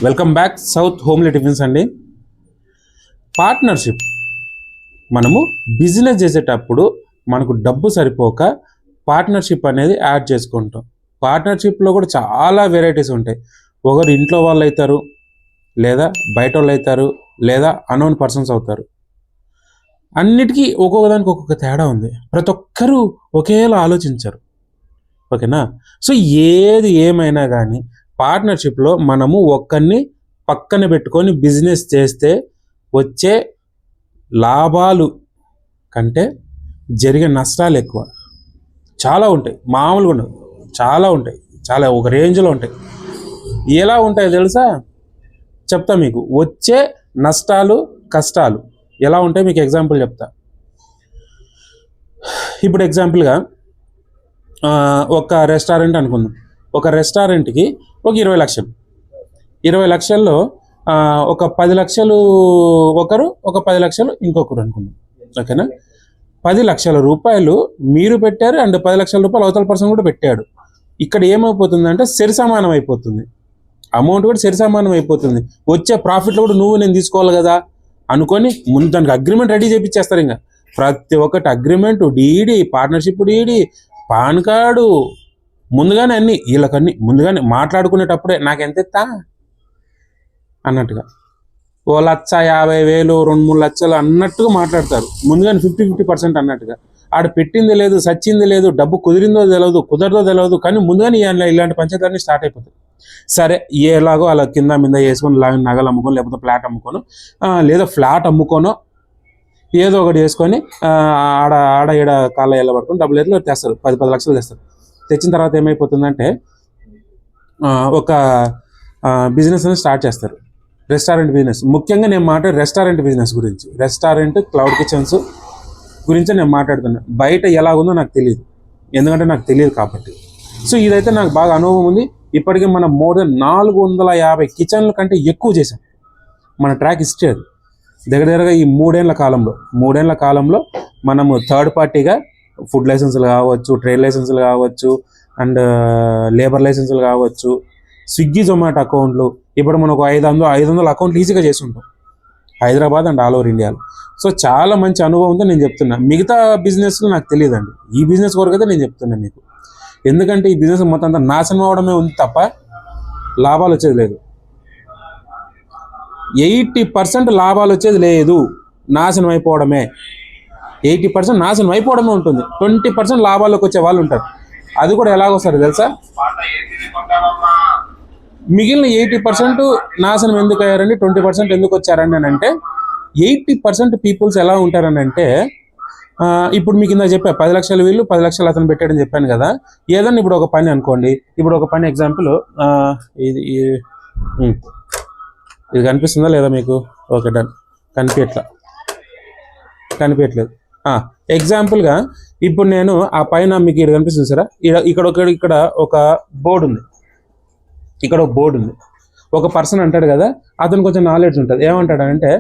Welcome back south homely tiffins అండి. Partnership మనము business చేసేటప్పుడు మనకు డబ్బు సరిపోక పార్ట్నర్షిప్ అనేది యాడ్ చేసుకుంటాం. పార్ట్నర్షిప్లో కూడా చాలా వెరైటీస్ ఉంటాయి. ఒకరు ఇంట్లో వాళ్ళు అవుతారు, లేదా బయట వాళ్ళు అవుతారు, లేదా అన్నోన్ పర్సన్స్ అవుతారు. అన్నిటికీ ఒక్కొక్క దానికి ఒక్కొక్క తేడా ఉంది. ప్రతి ఒక్కరూ ఒకేలా ఆలోచించరు, ఓకేనా? సో ఏది ఏమైనా కానీ పార్ట్నర్షిప్లో మనము ఒక్కరిని పక్కన పెట్టుకొని బిజినెస్ చేస్తే వచ్చే లాభాలు కంటే జరిగే నష్టాలు ఎక్కువ. చాలా ఉంటాయి, మామూలుగా ఉండవు, చాలా ఉంటాయి, చాలా ఒక రేంజ్లో ఉంటాయి. ఎలా ఉంటాయో తెలుసా? చెప్తా మీకు. వచ్చే నష్టాలు కష్టాలు ఎలా ఉంటాయి మీకు ఎగ్జాంపుల్ చెప్తా. ఇప్పుడు ఎగ్జాంపుల్గా ఒక రెస్టారెంట్ అనుకుందాం. ఒక రెస్టారెంట్కి ఒక 20 లక్షలు. 20 లక్షల్లో ఒక 10 లక్షలు ఒకరు, ఒక 10 లక్షలు ఇంకొకరు అనుకుందాం, ఓకేనా? 10 లక్షల రూపాయలు మీరు పెట్టారు అండ్ 10 లక్షల రూపాయలు అవతల పర్సన్ కూడా పెట్టాడు. ఇక్కడ ఏమైపోతుందంటే సరిసమానం అయిపోతుంది, అమౌంట్ కూడా సరిసమానం అయిపోతుంది. వచ్చే ప్రాఫిట్లో కూడా నువ్వు నేను తీసుకోవాలి కదా అనుకొని ముందు దానికి అగ్రిమెంట్ రెడీ చేయించేస్తారు. ఇంకా ప్రతి ఒక్కటి agreement, DD, partnership DD, pan card, ముందుగానే అన్నీ వీళ్ళకన్నీ ముందుగానే మాట్లాడుకునేటప్పుడే నాకు ఎంత ఎత్తా అన్నట్టుగా 1,50,000, 2-3 లక్షలు అన్నట్టుగా మాట్లాడతారు. ముందుగానే 50-50% అన్నట్టుగా. ఆడ పెట్టింది లేదు, సచ్చింది లేదు, డబ్బు కుదిరిందో తెలియదు, కుదరదో తెలియదు, కానీ ముందుగానే ఇలాంటి పంచాయతీలన్నీ స్టార్ట్ అయిపోతాయి. సరే, ఎలాగో అలా కింద మీద వేసుకొని నగలు అమ్ముకొని, లేకపోతే ఫ్లాట్ అమ్ముకోను, లేదా ఫ్లాట్ అమ్ముకోనో ఏదో ఒకటి చేసుకొని ఆడ ఈడ కాళ్ళ ఎల్లబడుకొని డబ్బులు ఎట్లా తెస్తారు, 10 లక్షలు తెస్తారు. తెచ్చిన తర్వాత ఏమైపోతుందంటే ఒక బిజినెస్ అనేది స్టార్ట్ చేస్తారు. Restaurant business. ముఖ్యంగా నేను మాట్లాడే రెస్టారెంట్ బిజినెస్ గురించి, రెస్టారెంట్ క్లౌడ్ కిచెన్స్ గురించి నేను మాట్లాడుతున్నాను. బయట ఎలాగుందో నాకు తెలియదు, ఎందుకంటే నాకు తెలియదు కాబట్టి. సో ఇదైతే నాకు బాగా అనుభవం ఉంది. ఇప్పటికీ మనం మోర్ దెన్ 450 కిచెన్ల కంటే ఎక్కువ చేసాం. మన ట్రాక్ హిస్టరీ అది. దగ్గరగా ఈ 3 ఏళ్ల కాలంలో మనము థర్డ్ పార్టీగా ఫుడ్ లైసెన్సులు కావచ్చు, ట్రేడ్ లైసెన్సులు కావచ్చు, అండ్ లేబర్ లైసెన్సులు కావచ్చు, స్విగ్గీ జొమాటో అకౌంట్లు, ఇప్పుడు మనకు 500 అకౌంట్లు ఈజీగా చేసి ఉంటాం హైదరాబాద్ అండ్ ఆల్ ఓవర్ ఇండియాలో. సో చాలా మంచి అనుభవం ఉందో నేను చెప్తున్నా. మిగతా బిజినెస్లు నాకు తెలియదండి, ఈ బిజినెస్ వరకు అయితే నేను చెప్తున్నా మీకు. ఎందుకంటే ఈ బిజినెస్ మొత్తం అంతా నాశనం అవడమే ఉంది తప్ప లాభాలు వచ్చేది లేదు. 80% లాభాలు వచ్చేది లేదు, నాశనం అయిపోవడమే. 80% నాశనం అయిపోవడమే ఉంటుంది. 20% లాభాల్లోకి వచ్చే వాళ్ళు ఉంటారు. అది కూడా ఎలాగొస్తారు తెలుసా? మిగిలిన 80% నాశనం ఎందుకు అయ్యారండి, 20% ఎందుకు వచ్చారండి అని అంటే, 80% పీపుల్స్ ఎలా ఉంటారని అంటే, ఇప్పుడు మీకు ఇందాక చెప్పా 10 లక్షలు వీళ్ళు, 10 లక్షలు అతను పెట్టాడని చెప్పాను కదా. ఏదన్నా ఇప్పుడు ఒక పని అనుకోండి, ఇప్పుడు ఒక పని ఎగ్జాంపుల్ ఇది కనిపిస్తుందా లేదా మీకు? Okay, done. కనిపించట్లేదు. ఎగ్జాంపుల్గా ఇప్పుడు నేను ఆ పైన మీకు ఇక్కడ కనిపిస్తుంది సరే, ఇక్కడ ఒక బోర్డు ఉంది, ఇక్కడ ఒక బోర్డు ఉంది. ఒక పర్సన్ అంటాడు కదా, అతను కొంచెం నాలెడ్జ్ ఉంటుంది. ఏమంటాడంటే,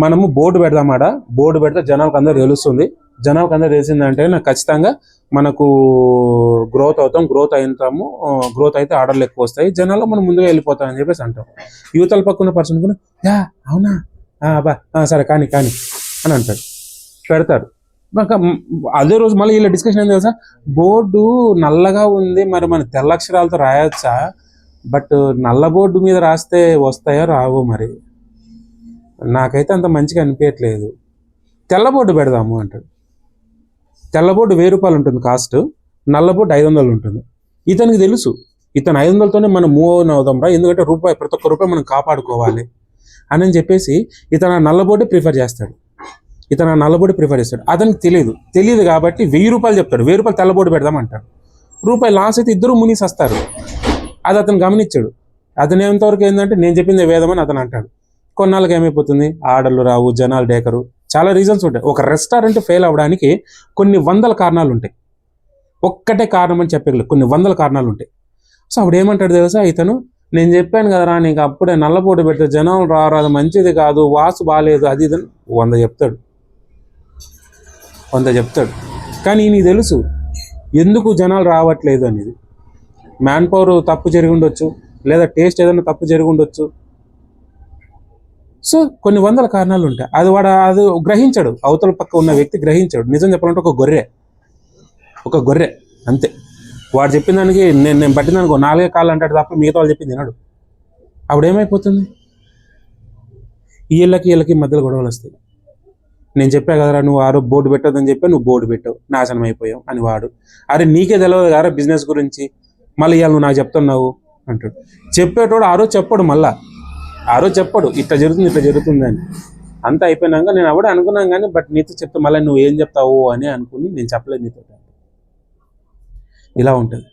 మనము బోర్డు పెడదామాడ, బోర్డు పెడితే జనాలకు అందరూ తెలుస్తుంది, జనాలకు అందరూ తెలిసిందంటే నాకు ఖచ్చితంగా మనకు గ్రోత్ అవుతాం, గ్రోత్ అయితే ఆర్డర్లు ఎక్కువ వస్తాయి, జనాలు మనం ముందుగా వెళ్ళిపోతాం అని చెప్పేసి అంటాం. యువతల పక్కన పర్సన్ కూడా అవునా బా సరే కానీ అని అంటాడు, పెడతారు. అదే రోజు మళ్ళీ వీళ్ళ డిస్కషన్ ఏం తెలుసా? బోర్డు నల్లగా ఉంది, మరి మన తెల్ల అక్షరాలతో రాయొచ్చా? బట్ నల్ల బోర్డు మీద రాస్తే వస్తాయో రావో, మరి నాకైతే అంత మంచిగా అనిపించట్లేదు, తెల్ల బోర్డు పెడదాము అంటాడు. తెల్ల బోర్డు 1000 రూపాయలు ఉంటుంది కాస్ట్, నల్ల బోర్డు 500 ఉంటుంది. ఇతనికి తెలుసు, ఇతను 500తోనే మనం మూవ్ ఆన్ అవుదాం రా, ఎందుకంటే ప్రతి ఒక్క రూపాయి మనం కాపాడుకోవాలి అని చెప్పేసి ఇతను నల్ల బోర్డు ప్రిఫర్ చేస్తాడు. అతనికి తెలియదు కాబట్టి 1000 రూపాయలు చెప్తాడు, 1000 రూపాయలు తెల్ల బోర్డు పెడదామంటాడు. రూపాయి లాస్ అయితే ఇద్దరు మునిసి వస్తారు. అది అతను గమనించాడు. అతను ఎంతవరకు ఏంటంటే నేను చెప్పింది వేదమని అతను అంటాడు. కొన్నాళ్ళకి ఏమైపోతుంది, ఆర్డర్లు రావు, జనాలు డేకరు, చాలా రీజన్స్ ఉంటాయి. ఒక రెస్టారెంట్ ఫెయిల్ అవ్వడానికి కొన్ని 100 కారణాలు ఉంటాయి. ఒక్కటే కారణం అని చెప్పగలరు, కొన్ని 100 కారణాలు ఉంటాయి. సో అప్పుడు ఏమంటాడు తెలుసా ఇతను, నేను చెప్పాను కదరా నీకు అప్పుడే నల్లబోటు పెడితే జనాలు రారు, అది మంచిది కాదు, వాసు బాగాలేదు, అది ఇదని 100 చెప్తాడు. కానీ నీకు తెలుసు ఎందుకు జనాలు రావట్లేదు అనేది. మ్యాన్ పవర్ తప్పు జరిగి ఉండొచ్చు, లేదా టేస్ట్ ఏదైనా తప్పు జరిగి ఉండొచ్చు. సో కొన్ని వందల కారణాలు ఉంటాయి. అది గ్రహించాడు, అవతల పక్క ఉన్న వ్యక్తి గ్రహించాడు. నిజం చెప్పాలంటే ఒక గొర్రె అంతే. వాడు చెప్పిన దానికి నేను పట్టిన దానికి 4 కాళ్ళు అంటాడు తప్ప మిగతా వాళ్ళు చెప్పింది వినడు. అప్పుడు ఏమైపోతుంది? వీళ్ళకి మధ్యలో గొడవలు వస్తాయి. నేను చెప్పా కదరా నువ్వు బోర్డు పెట్టొద్దని చెప్పా, నువ్వు బోర్డు పెట్టావు, నాశనం అయిపోయావు అని వాడు. అరే నీకే తెలియదు కదా బిజినెస్ గురించి, మళ్ళీ ఇవాళ నువ్వు నాకు చెప్తున్నావు అంటాడు. చెప్పేటోడు ఆ రోజు చెప్పడు ఇట్లా జరుగుతుంది అని. అంతా అయిపోయినాక నేను అప్పుడే అనుకున్నాను కానీ బట్ నీతో చెప్తా మళ్ళీ నువ్వు ఏం చెప్తావు అని అనుకుని నేను చెప్పలేదు నీతో. ఇలా ఉంటుంది.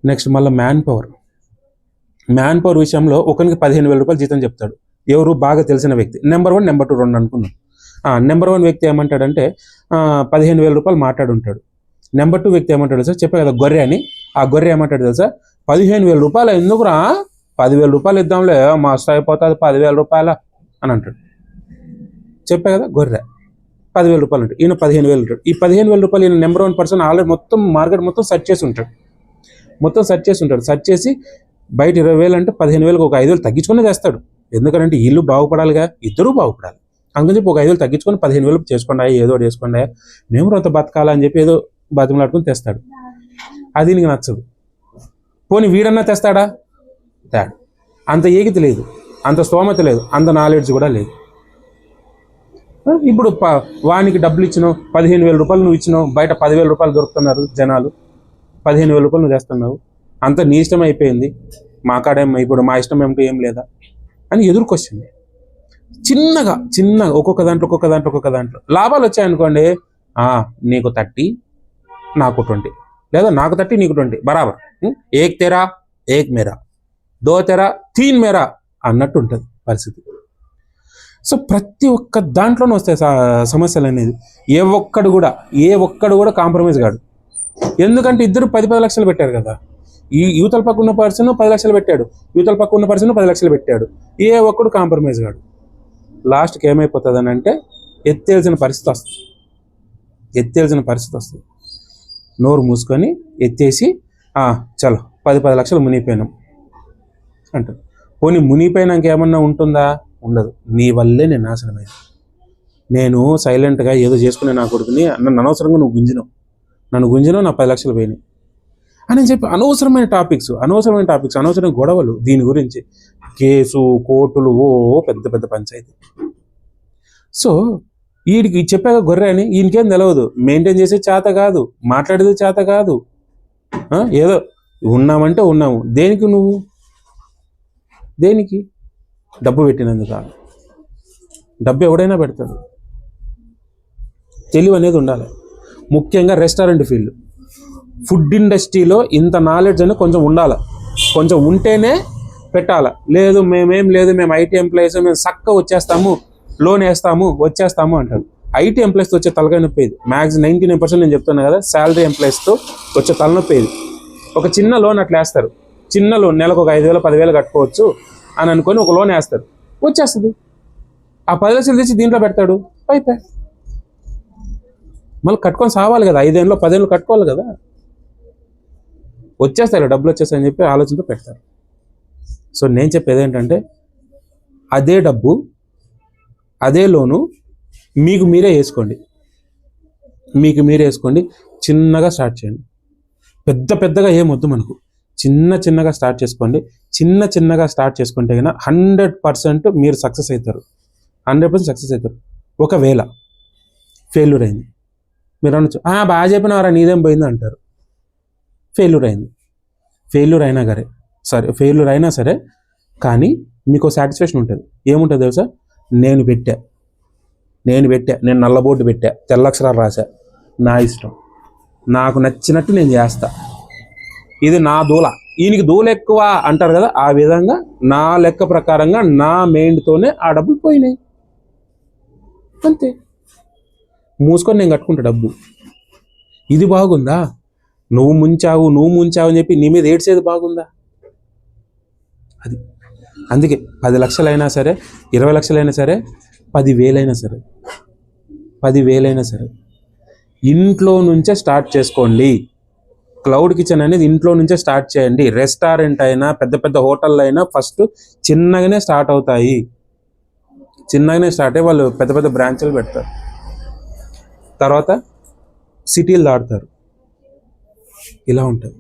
నెక్స్ట్ మళ్ళీ మ్యాన్ పవర్ విషయంలో ఒకరికి 15,000 రూపాయలు జీతం చెప్తాడు. ఎవరు? బాగా తెలిసిన వ్యక్తి. నెంబర్ 1, నెంబర్ 2 2 అనుకున్నాం. నెంబర్ 1 వ్యక్తి ఏమంటాడంటే 15,000 రూపాయలు మాట్లాడుంటాడు. నెంబర్ 2 వ్యక్తి ఏమంటాడు సార్, చెప్పే కదా గొర్రె అని. ఆ గొర్రె ఏమంటాడు తెలుసా, 15,000 రూపాయలు ఎందుకురా, 10,000 రూపాయలు ఇద్దాంలే మస్తు అయిపోతుంది 10,000 రూపాయల అని అంటాడు. చెప్పే కదా గొర్రె 10,000 రూపాయలు ఉంటాడు, ఈయన 15,000 ఉంటాడు. ఈ 15,000 రూపాయలు ఈయన నెంబర్ 1 పర్సన్ ఆల్రెడీ మొత్తం మార్కెట్ మొత్తం సెర్చ్ చేసి ఉంటాడు. సెర్చ్ చేసి బయట 20,000 అంటే 15,000కి ఒక 5,000 తగ్గించుకునే చేస్తాడు. ఎందుకంటే ఇల్లు బాగుపడాలిగా, ఇద్దరూ బాగుపడాలి. అందుకని చెప్పి ఒక 5,000 తగ్గించుకొని 15,000 చేసుకోండి, ఏదో చేసుకోండి, మేము అంత బతకాలని చెప్పి ఏదో బతిమలాడుకుని తెస్తాడు. అది నీకు నచ్చదు. పోనీ వీడన్నా తెస్తాడా? తేడు. అంత ఏగిత లేదు, అంత స్తోమత లేదు, అంత నాలెడ్జ్ కూడా లేదు. ఇప్పుడు వానికి డబ్బులు ఇచ్చినావు, 15,000 రూపాయలు నువ్వు ఇచ్చినావు, బయట 10,000 రూపాయలు దొరుకుతున్నారు జనాలు, 15,000 రూపాయలు నువ్వు తెస్తున్నావు, అంత నీ ఇష్టం అయిపోయింది, మా కాడేం ఇప్పుడు మా ఇష్టం ఏమిటో ఏం లేదా అని ఎదుర్కొచ్చింది. చిన్నగా ఒక్కొక్క దాంట్లో లాభాలు వచ్చాయనుకోండి, నీకు 30 నాకు 20, లేదా నాకు 30 నీకు 20 బరాబర్, ఏక్ తెరా ఏక్ మేరా, 2 తెరా 3 మేరా అన్నట్టు ఉంటుంది పరిస్థితి. సో ప్రతి ఒక్క దాంట్లోనూ వస్తాయి సమస్యలు అనేది. ఏ ఒక్కడు కూడా కాంప్రమైజ్ కాడు. ఎందుకంటే ఇద్దరు 10 లక్షలు పెట్టారు కదా. ఈ యువతల పక్క ఉన్న పర్సన్ 10 లక్షలు పెట్టాడు, యువతల పక్క ఉన్న పర్సన్ 10 లక్షలు పెట్టాడు. ఏ ఒక్కడు కాంప్రమైజ్ కాడు. లాస్ట్కి ఏమైపోతుంది అని అంటే ఎత్తేల్సిన పరిస్థితి వస్తుంది. నోరు మూసుకొని ఎత్తేసి చలో 10 లక్షలు మునిగిపోయినాం అంటారు. పోనీ మునిగిపోయినాక ఏమన్నా ఉంటుందా? ఉండదు. నీ వల్లే నేను నాశనమైంది. నేను సైలెంట్గా ఏదో చేసుకునే నా కొడుకుని నన్ను అనవసరంగా నువ్వు గుంజినావు, నా 10 లక్షలు పోయినాయి అని చెప్పి అనవసరమైన టాపిక్స్, అనవసరమైన గొడవలు, దీని గురించి కేసు, కోర్టులు, పెద్ద పంచాయతీ. సో వీడికి చెప్పాక గొర్రె అని ఈయనకేం తెలియదు. మెయింటైన్ చేసే చేత కాదు, మాట్లాడేది చేత కాదు. ఏదో ఉన్నామంటే ఉన్నాము. దేనికి డబ్బు పెట్టినందుకు. డబ్బు ఎవడైనా పెడతాడు. తెలివి అనేది ఉండాలి. ముఖ్యంగా రెస్టారెంట్ ఫీల్డ్, ఫుడ్ ఇండస్ట్రీలో ఇంత నాలెడ్జ్ అని కొంచెం ఉండాలి. కొంచెం ఉంటేనే పెట్టాలి. లేదు మేము ఐటీ ఎంప్లాయీస్, మేము చక్కగా వచ్చేస్తాము, లోన్ వేస్తాము, వచ్చేస్తాము అంటారు. ఐటీ ఎంప్లాయీస్తో వచ్చే తలకాయ నొప్పి ఇది. మ్యాక్సిమం 99% నేను చెప్తున్నా కదా, శాలరీ ఎంప్లాయీస్తో వచ్చే తలనొప్పి ఇది. ఒక చిన్న లోన్ అట్లా వేస్తారు. చిన్న లోన్ నెలకు ఒక 5,000 10,000 కట్టుకోవచ్చు అని అనుకొని ఒక లోన్ వేస్తారు, వచ్చేస్తుంది. ఆ 10 లక్షలు తెచ్చి దీంట్లో పెడతాడు, అయిపోయి మళ్ళీ కట్టుకొని సావాలి కదా. 5 ఏళ్ళు 10 ఏళ్ళు కట్టుకోవాలి కదా. వచ్చేస్తారు, డబ్బులు వచ్చేస్తాయని చెప్పి ఆలోచనతో పెడతారు. సో నేను చెప్పేది ఏంటంటే, అదే డబ్బు అదే లోను మీకు మీరే వేసుకోండి. చిన్నగా స్టార్ట్ చేయండి. పెద్దగా ఏమొద్దు మనకు. చిన్నగా స్టార్ట్ చేసుకోండి. చిన్నగా స్టార్ట్ చేసుకుంటే కన్నా 100% మీరు సక్సెస్ అవుతారు. 100% సక్సెస్ అవుతారు. ఒకవేళ ఫెయిల్యూర్ అయింది, మీరు అనొచ్చు బాగా చెప్పినవారా నీదేం పోయింది అంటారు. ఫెయిల్యూర్ అయినా సరే కానీ మీకు సాటిస్ఫాక్షన్ ఉంటుంది. ఏముంటుంది తెలుసా? నేను నల్లబోర్డు పెట్టా, తెల్లక్షరాలు రాసా, నా ఇష్టం, నాకు నచ్చినట్టు నేను చేస్తా, ఇది నా దూల, ఈయనకి దూల ఎక్కువ అంటారు కదా, ఆ విధంగా నా లెక్క ప్రకారంగా నా మైండ్తోనే ఆ డబ్బులు పోయినాయి అంతే. మూసుకొని నేను కట్టుకుంటా డబ్బు. ఇది బాగుందా? నువ్వు ముంచావు అని చెప్పి నీ మీద ఏడ్చేది బాగుందా? అది అందుకే 10 లక్షలైనా సరే, 20 లక్షలైనా సరే, 10,000 అయినా సరే ఇంట్లో నుంచే స్టార్ట్ చేసుకోండి. క్లౌడ్ కిచెన్ అనేది ఇంట్లో నుంచే స్టార్ట్ చేయండి. రెస్టారెంట్ అయినా పెద్ద పెద్ద హోటళ్ళు అయినా ఫస్ట్ చిన్నగానే స్టార్ట్ అవుతాయి. చిన్నగానే స్టార్ట్ అయ్యి వాళ్ళు పెద్ద పెద్ద బ్రాంచ్లు పెడతారు, తర్వాత సిటీలు దాడతారు. ఇలా ఉంటుంది.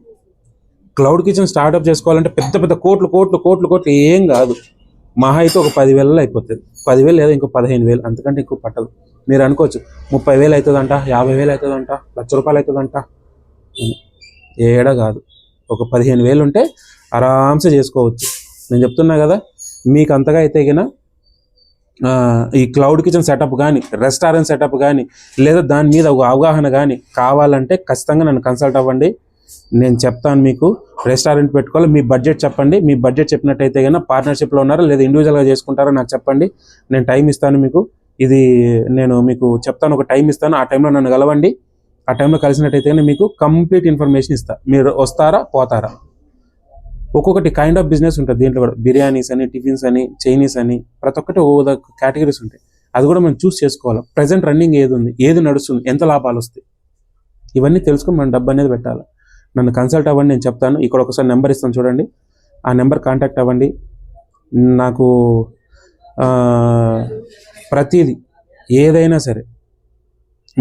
క్లౌడ్ కిచెన్ స్టార్ట్అప్ చేసుకోవాలంటే పెద్ద పెద్ద కోట్లు ఏం కాదు. మహా అయితే ఒక 10,000 అయిపోతుంది. 10,000 లేదా ఇంకో 15,000, అంతకంటే ఎక్కువ పట్టదు. మీరు అనుకోవచ్చు 30,000 అవుతుందంట, 50,000 అవుతుందంట, ₹1,00,000 అవుతుందంట. ఏడా కాదు. ఒక 15,000 ఉంటే ఆరామ్సే చేసుకోవచ్చు. నేను చెప్తున్నా కదా, మీకు అంతగా అయితే గిన ఈ క్లౌడ్ కిచెన్ సెటప్ కానీ, రెస్టారెంట్ సెటప్ కానీ, లేదా దాని మీద ఒక అవగాహన కానీ కావాలంటే ఖచ్చితంగా నన్ను కన్సల్ట్ అవ్వండి. నేను చెప్తాను మీకు రెస్టారెంట్ పెట్టుకోవాలి. మీ బడ్జెట్ చెప్పండి. మీ బడ్జెట్ చెప్పినట్టయితే కన్నా పార్ట్నర్షిప్లో ఉన్నారా లేదా ఇండివిజువల్గా చేసుకుంటారో నాకు చెప్పండి. నేను టైం ఇస్తాను మీకు. ఇది నేను మీకు చెప్తాను, ఒక టైం ఇస్తాను. ఆ టైంలో నన్ను కలవండి. ఆ టైంలో కలిసినట్టయితే మీకు కంప్లీట్ ఇన్ఫర్మేషన్ ఇస్తాను. మీరు వస్తారా పోతారా. ఒక్కొక్కటి కైండ్ ఆఫ్ బిజినెస్ ఉంటుంది దీంట్లో కూడా. బిర్యానీస్ అని, టిఫిన్స్ అని, చైనీస్ అని, ప్రతి ఒక్కటి ఒక్కొక్క కేటగిరీస్ ఉంటాయి. అది కూడా మనం చూస్ చేసుకోవాలి. ప్రజెంట్ రన్నింగ్ ఏది ఉంది, ఏది నడుస్తుంది, ఎంత లాభాలు వస్తాయి, ఇవన్నీ తెలుసుకొని మనం డబ్బు అనేది పెట్టాలి. నన్ను కన్సల్ట్ అవ్వండి, నేను చెప్తాను. ఇక్కడ ఒకసారి నెంబర్ ఇస్తాను చూడండి, ఆ నెంబర్ కాంటాక్ట్ అవ్వండి. నాకు ప్రతిదీ ఏదైనా సరే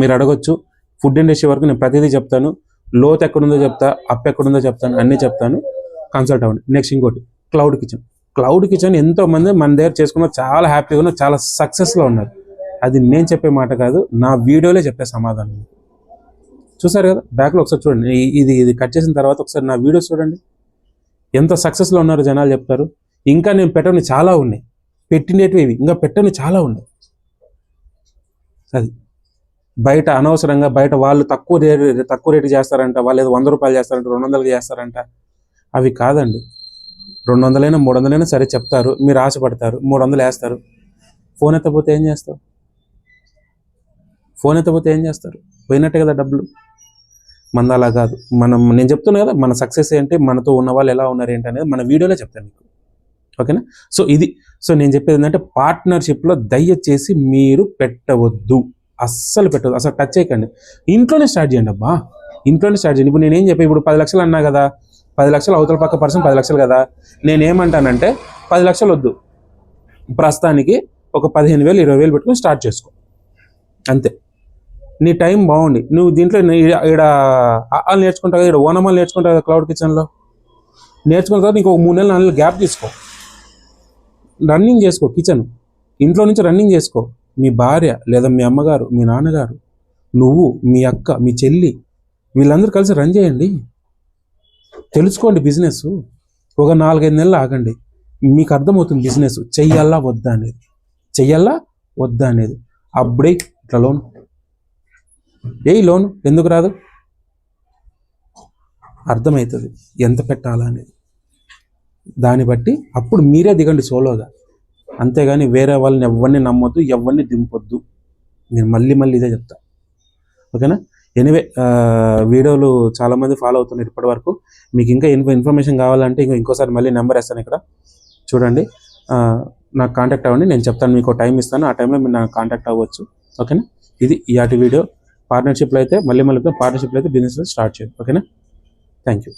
మీరు అడగొచ్చు. ఫుడ్ ఇండస్ట్రీ వరకు నేను ప్రతిదీ చెప్తాను. లోత్ ఎక్కడుందో చెప్తా, అప్ ఎక్కడుందో చెప్తాను, అన్నీ చెప్తాను. కన్సల్ట్ అవ్వండి. నెక్స్ట్ ఇంకోటి క్లౌడ్ కిచెన్. క్లౌడ్ కిచెన్ ఎంతోమంది మన దగ్గర చేసుకున్న చాలా హ్యాపీగా ఉన్నారు, చాలా సక్సెస్లో ఉన్నారు. అది నేను చెప్పే మాట కాదు, నా వీడియోలే చెప్పే సమాధానం. చూసారు కదా, బ్యాక్లో ఒకసారి చూడండి. ఇది కట్ చేసిన తర్వాత ఒకసారి నా వీడియోస్ చూడండి. ఎంత సక్సెస్లో ఉన్నారో జనాలు చెప్తారు. ఇంకా నేను పెట్టని చాలా ఉన్నాయి, పెట్టినవి ఇవి, ఇంకా పెట్టని చాలా ఉన్నాయి. అది బయట అనవసరంగా బయట వాళ్ళు తక్కువ రేటు చేస్తారంట, వాళ్ళు ఏదో ₹100 చేస్తారంట, 200 చేస్తారంట. అవి కాదండి. 200 300 సరే చెప్తారు, మీరు ఆశపడతారు, 300 వేస్తారు. ఫోన్ ఎత్తపోతే ఏం చేస్తారు? పోయినట్టే కదా డబ్బులు. మన అలా కాదు. నేను చెప్తున్నా కదా, మన సక్సెస్ ఏంటి, మనతో ఉన్న వాళ్ళు ఎలా ఉన్నారు ఏంటి అనేది మన వీడియోలో చెప్తాను మీకు. ఓకేనా? సో నేను చెప్పేది ఏంటంటే, పార్ట్నర్షిప్లో దయచేసి మీరు పెట్టవద్దు, అస్సలు పెట్టవద్దు, అసలు టచ్ చేయకండి. ఇంట్లోనే స్టార్ట్ చేయండి అబ్బా, ఇంట్లోనే స్టార్ట్ చేయండి. ఇప్పుడు నేనేం చెప్పా, ఇప్పుడు 10 లక్షలు అన్నా కదా, 10 లక్షలు అవతల పక్క పర్సన్ 10 లక్షలు కదా. నేనేమంటానంటే 10 లక్షలు వద్దు, ప్రస్తుతానికి ఒక 15,000 20,000 పెట్టుకుని స్టార్ట్ చేసుకో, అంతే. నీ టైం బాగుండి నువ్వు దీంట్లో ఇక్కడ నేర్చుకుంటావు కదా, ఇక్కడ ఓనమాలు నేర్చుకుంటావు కదా క్లౌడ్ కిచెన్లో. నేర్చుకున్న తర్వాత నీకు ఒక 3 నెలలు 4 నెలలు గ్యాప్ తీసుకో, రన్నింగ్ చేసుకో కిచెన్. ఇంట్లో నుంచి రన్నింగ్ చేసుకో. మీ భార్య లేదా మీ అమ్మగారు, మీ నాన్నగారు, నువ్వు, మీ అక్క, మీ చెల్లి, వీళ్ళందరూ కలిసి రన్ చేయండి. తెలుసుకోండి బిజినెస్. ఒక 4-5 నెలలు ఆగండి, మీకు అర్థమవుతుంది బిజినెస్ చెయ్యాలా వద్దా అనేది. అప్పుడే ఇట్లా లోన్ ఎందుకు రాదు, అర్థమవుతుంది ఎంత పెట్టాలా అనేది. దాన్ని బట్టి అప్పుడు మీరే దిగండి సోలోగా. అంతేగాని వేరే వాళ్ళని ఎవరిని నమ్మొద్దు, ఎవరిని దింపొద్దు. నేను మళ్ళీ ఇదే చెప్తా. ఓకేనా? ఎనీవే, వీడియోలు చాలామంది ఫాలో అవుతున్నారు ఇప్పటి వరకు. మీకు ఇంకా ఇన్ఫర్మేషన్ కావాలంటే ఇంకోసారి మళ్ళీ నెంబర్ వేస్తాను ఇక్కడ చూడండి. నాకు కాంటాక్ట్ అవ్వండి, నేను చెప్తాను. మీకు టైం ఇస్తాను, ఆ టైంలో మీరు నాకు కాంటాక్ట్ అవ్వచ్చు. ఓకేనా? ఇది ఇయాటి వీడియో. పార్ట్నర్షిప్లో అయితే మళ్ళీ పార్ట్నర్షిప్లో అయితే బిజినెస్ స్టార్ట్ చేయండి. ఓకేనా? Thank you.